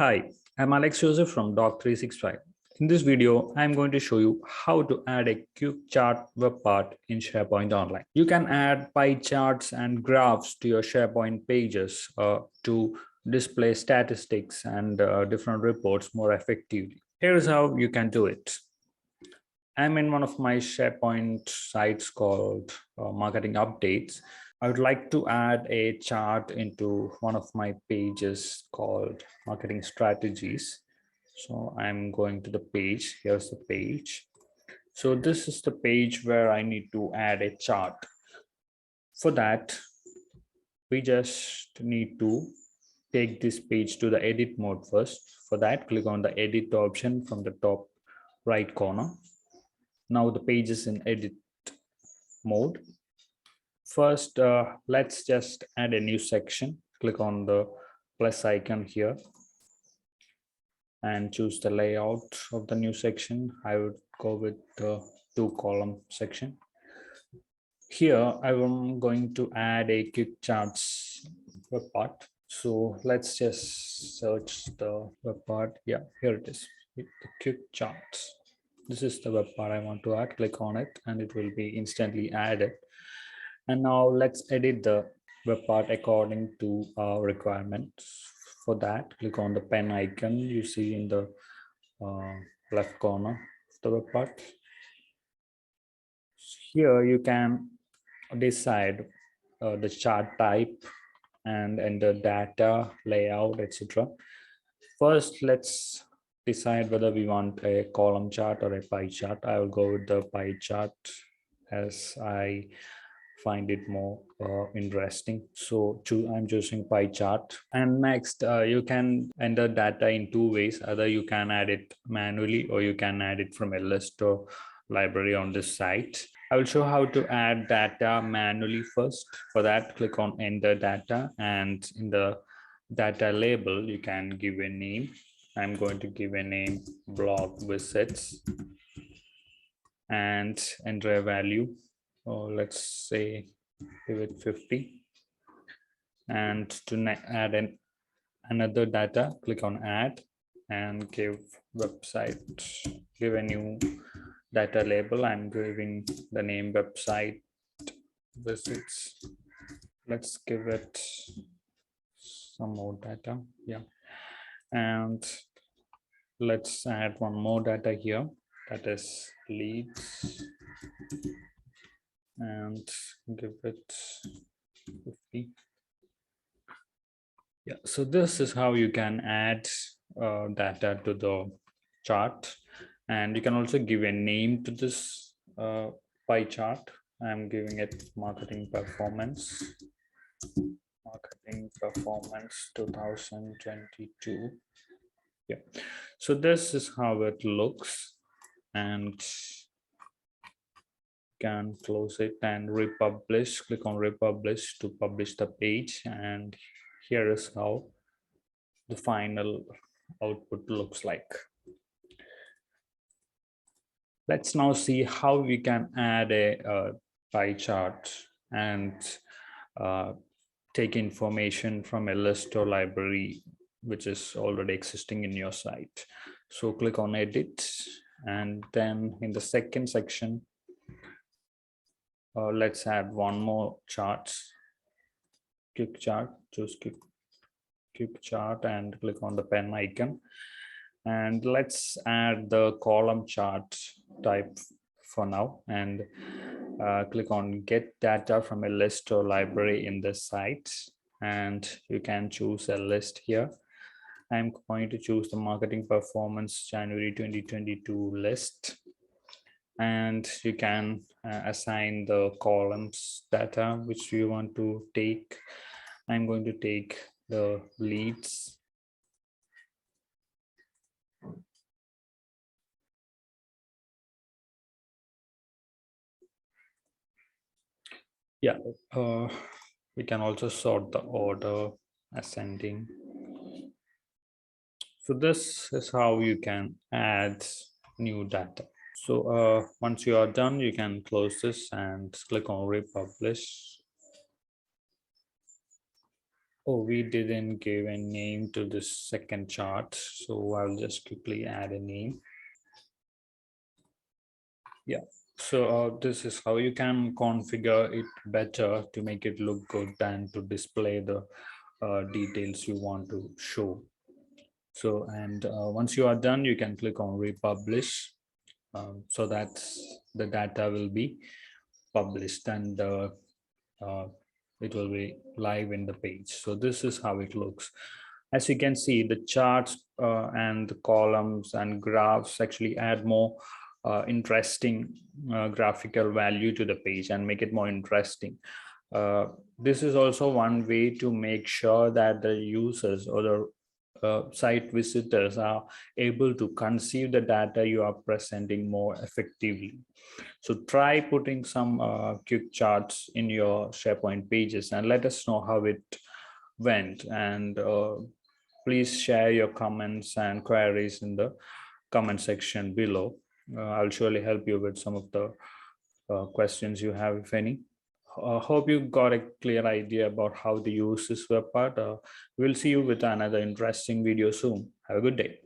Hi, I'm Alex Joseph from Doc365. In this video, I'm going to show you how to add a quick chart web part in SharePoint Online. You can add pie charts and graphs to your SharePoint pages to display statistics and different reports more effectively. Here's how you can do it. I'm in one of my SharePoint sites called Marketing Updates. I would like to add a chart into one of my pages called Marketing Strategies. So I'm going to the page. Here's the page. So this is the page where I need to add a chart. For that, we just need to take this page to the edit mode first. For that, click on the edit option from the top right corner. Now the page is in edit mode. First, let's just add a new section. Click on the plus icon here and choose the layout of the new section. I would go with the 2-column section. Here, I am going to add a quick charts web part. So let's just search the web part. Yeah, here it is, the quick charts. This is the web part I want to add. Click on it and it will be instantly added. And now let's edit the web part according to our requirements. For that, click on the pen icon you see in the left corner of the web part. Here you can decide the chart type and enter data, layout, etc. First, let's decide whether we want a column chart or a pie chart. I will go with the pie chart as I find it more interesting. So I'm choosing pie chart. And next, you can enter data in 2 ways. Either you can add it manually or you can add it from a list or library on this site. I will show how to add data manually first. For that, click on enter data, and in the data label, you can give a name. I'm going to give a name blog visits and enter a value. Let's say give it 50. And to add another data, click on add and give website, give a new data label. I'm giving the name website visits. Let's give it some more data. Yeah. And let's add one more data here, that is leads, and give it 50. Yeah, so this is how you can add data to the chart, and you can also give a name to this pie chart. I'm giving it marketing performance 2022. Yeah, so this is how it looks, and can close it and republish. Click on republish to publish the page, and here is how the final output looks like. Let's now see how we can add a pie chart and take information from a list or library which is already existing in your site. So click on edit, and then in the second section, let's add one more chart, quick chart. Choose quick chart and click on the pen icon, and let's add the column chart type for now, and click on get data from a list or library in the site, and you can choose a list here. I'm going to choose the marketing performance January 2022 list, and you can assign the columns data which you want to take. I'm going to take the leads, yeah. We can also sort the order ascending. So this is how you can add new data. So once you are done, you can close this and click on republish. Oh, we didn't give a name to this second chart, so I'll just quickly add a name. Yeah, so this is how you can configure it better to make it look good and to display the details you want to show. So, and once you are done, you can click on republish. So that's the data will be published, and uh, it will be live in the page. So this is how it looks. As you can see, the charts and the columns and graphs actually add more interesting graphical value to the page and make it more interesting. This is also one way to make sure that the users or the site visitors are able to conceive the data you are presenting more effectively. So try putting some quick charts in your SharePoint pages and let us know how it went. And please share your comments and queries in the comment section below. I'll surely help you with some of the questions you have, if any. Hope you got a clear idea about how to use this web part. We'll see you with another interesting video soon. Have a good day.